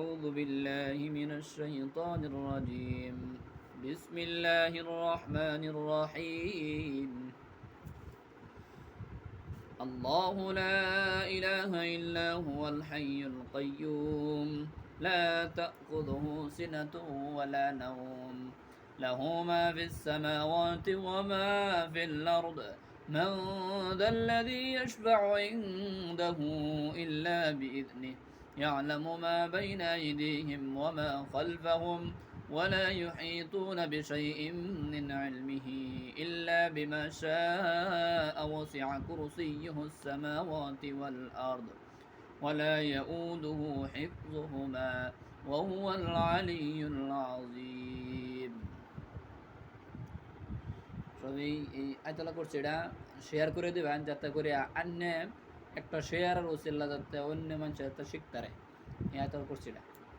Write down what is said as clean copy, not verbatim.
أعوذ بالله من الشيطان الرجيم. بسم الله الرحمن الرحيم. الله لا إله إلا هو الحي القيوم لا تأخذه سنة ولا نوم له ما في السماوات وما في الأرض من ذا الذي يشفع عنده إلا بإذنه يعلم ما بين أيديهم وما خلفهم ولا يحيطون بشيء من علمه إلا بما شاء وسع كرسيه السماوات والأرض ولا يؤوده حفظهما وهو العلي العظيم. সবই এই আয়তলা করছে এটা শেয়ার করে দেবেন যাতে করে অন্য একটা শেয়ারের ওসিলা যাতে অন্য মানুষ যাতে শিখতে পারে এই আয়তলা করছে এটা।